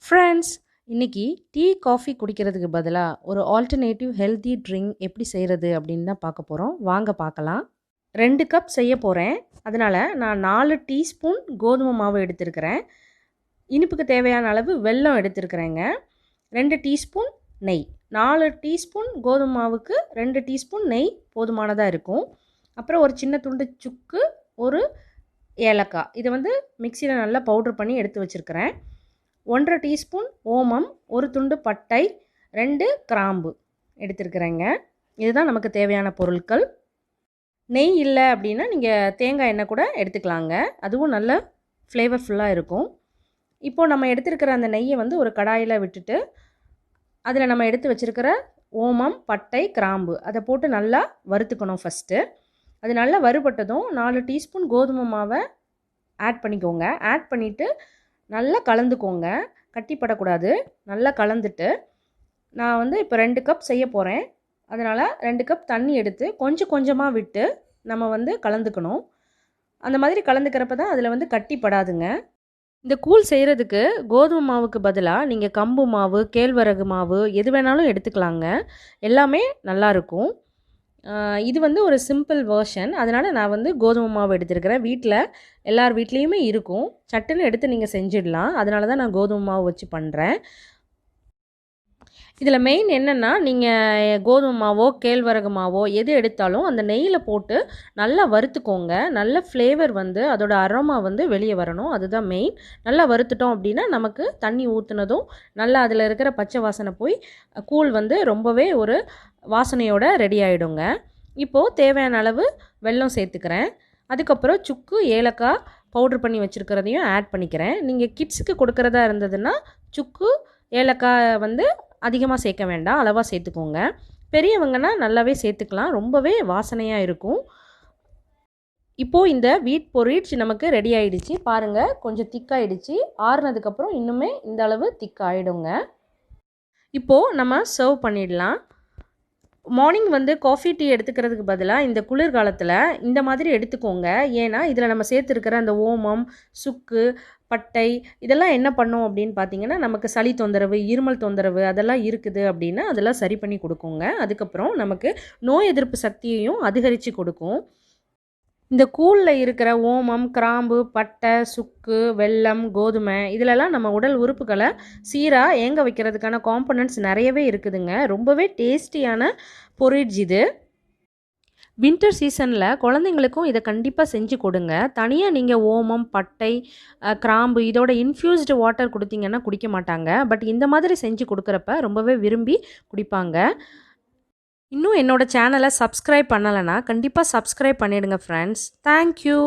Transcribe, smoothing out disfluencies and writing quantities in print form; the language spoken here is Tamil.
ஃப்ரெண்ட்ஸ், இன்னைக்கு டீ, காஃபி குடிக்கிறதுக்கு பதிலா ஒரு ஆல்டர்னேட்டிவ் ஹெல்தி ட்ரிங்க் எப்படி செய்கிறது அப்படின்னு தான் பார்க்க போகிறோம். வாங்க பார்க்கலாம். 2 கப் செய்ய போகிறேன். அதனால் நான் 4 டீஸ்பூன் கோதுமை மாவு எடுத்திருக்கிறேன். இனிப்புக்கு தேவையான அளவு வெல்லம் எடுத்திருக்கிறேங்க. 2 டீஸ்பூன் நெய். 4 டீஸ்பூன் கோதுமை மாவுக்கு 2 டீஸ்பூன் நெய் போதுமானதாக இருக்கும். அப்புறம் ஒரு சின்ன துண்டு சுக்கு, ஒரு ஏலக்காய். இதை மிக்சியில் நல்லா பவுட்ரு பண்ணி எடுத்து வச்சுருக்கிறேன். 1/2 டீஸ்பூன் ஓமம், ஒரு துண்டு பட்டை, 2 கிராம்பு எடுத்துருக்குறேங்க. இதுதான் நமக்கு தேவையான பொருட்கள். நெய் இல்லை அப்படின்னா நீங்கள் தேங்காய் எண்ணெய் கூட எடுத்துக்கலாங்க. அதுவும் நல்ல ஃப்ளேவர்ஃபுல்லாக இருக்கும். இப்போது நம்ம எடுத்துருக்கிற அந்த நெய்யை ஒரு கடாயில் விட்டுட்டு அதில் நம்ம எடுத்து வச்சுருக்கிற ஓமம், பட்டை, கிராம்பு அதை போட்டு நல்லா வறுத்துக்கணும். ஃபஸ்ட்டு அது நல்லா வறுபட்டதும் 4 டீஸ்பூன் கோதுமை மாவை ஆட் பண்ணிக்கோங்க. ஆட் பண்ணிவிட்டு நல்லா கலந்துக்கோங்க. கட்டிப்படக்கூடாது. நல்லா கலந்துட்டு நான் இப்போ 2 கப் செய்ய போகிறேன். அதனால் 2 கப் தண்ணி எடுத்து கொஞ்சம் கொஞ்சமாக விட்டு நம்ம கலந்துக்கணும். அந்த மாதிரி கலந்துக்கிறப்ப தான் அதில் கட்டிப்படாதுங்க. இந்த கூழ் செய்கிறதுக்கு கோதுமை மாவுக்கு பதிலாக நீங்கள் கம்பு மாவு, கேழ்வரகு மாவு எது வேணாலும் எடுத்துக்கலாங்க. எல்லாமே நல்லாயிருக்கும். இது ஒரு சிம்பிள் வேர்ஷன். அதனால் நான் கோதுமை மாவு எடுத்துருக்கிறேன். வீட்டில் எல்லார் வீட்லேயுமே இருக்கும். சட்டுன்னு எடுத்து நீங்கள் செஞ்சிடலாம். அதனால தான் நான் கோதுமை மாவு வச்சு பண்ணுறேன். இதில் மெயின் என்னென்னா, நீங்கள் கோதுமை மாவோ கேழ்வரகு மாவோ எது எடுத்தாலும் அந்த நெய்யில் போட்டு நல்லா வறுத்துக்கோங்க. நல்ல ஃப்ளேவர் அதோட அரோமா வெளியே வரணும். அதுதான் மெயின். நல்லா வறுத்துட்டோம் அப்படின்னா நமக்கு தண்ணி ஊற்றுனதும் நல்லா அதில் இருக்கிற பச்சை வாசனை போய் கூழ் ரொம்பவே ஒரு வாசனையோட ரெடி ஆகிடுங்க. இப்போது தேவையான அளவு வெல்லம் சேர்த்துக்கிறேன். அதுக்கப்புறம் சுக்கு, ஏலக்காய் பவுட்ரு பண்ணி வச்சுருக்கிறதையும் ஆட் பண்ணிக்கிறேன். நீங்கள் கிட்ஸுக்கு கொடுக்குறதா இருந்ததுன்னா சுக்கு, ஏலக்காய் அதிகமாக சேர்க்க வேண்டாம், அளவாக சேர்த்துக்கோங்க. பெரியவங்கன்னா நல்லாவே சேர்த்துக்கலாம். ரொம்பவே வாசனையாக இருக்கும். இப்போது இந்த வீட் பொரிட்ஜ் நமக்கு ரெடி ஆகிடுச்சு. பாருங்கள், கொஞ்சம் திக்காகிடுச்சு. ஆறுனதுக்கப்புறம் இன்னுமே இந்த அளவு திக்காகிடுங்க. இப்போது நம்ம சர்வ் பண்ணிடலாம். மார்னிங் காஃபி, டீ எடுத்துக்கிறதுக்கு பதிலாக இந்த குளிர்காலத்தில் இந்த மாதிரி எடுத்துக்கோங்க. ஏன்னா இதில் நம்ம சேர்த்துருக்கிற அந்த ஓமம், சுக்கு, பட்டை இதெல்லாம் என்ன பண்ணும் அப்படின்னு பார்த்தீங்கன்னா, நமக்கு சளி தொந்தரவு, இருமல் தொந்தரவு அதெல்லாம் இருக்குது அப்படின்னா அதெல்லாம் சரி பண்ணி கொடுக்குங்க. அதுக்கப்புறம் நமக்கு நோய் எதிர்ப்பு சக்தியையும் அதிகரித்து கொடுக்கும். இந்த கூழில் இருக்கிற ஓமம், கிராம்பு, பட்டை, சுக்கு, வெல்லம், கோதுமை இதிலெல்லாம் நம்ம உடல் உறுப்புகளை சீராக ஏங்க வைக்கிறதுக்கான காம்பனன்ட்ஸ் நிறையவே இருக்குதுங்க. ரொம்பவே டேஸ்டியான பொரிட்ஜ் இது. வின்டர் சீசனில் குழந்தைங்களுக்கும் இதை கண்டிப்பாக செஞ்சு கொடுங்க. தனியாக நீங்கள் ஓமம், பட்டை, கிராம்பு இதோட இன்ஃப்யூஸ்டு வாட்டர் கொடுத்தீங்கன்னா குடிக்க மாட்டாங்க. பட் இந்த மாதிரி செஞ்சு கொடுக்குறப்ப ரொம்பவே விரும்பி குடிப்பாங்க. இன்னும் என்னோட சேனலை சப்ஸ்கிரைப் பண்ணலைன்னா கண்டிப்பாக சப்ஸ்கிரைப் பண்ணிடுங்க ஃப்ரெண்ட்ஸ். தேங்க்யூ.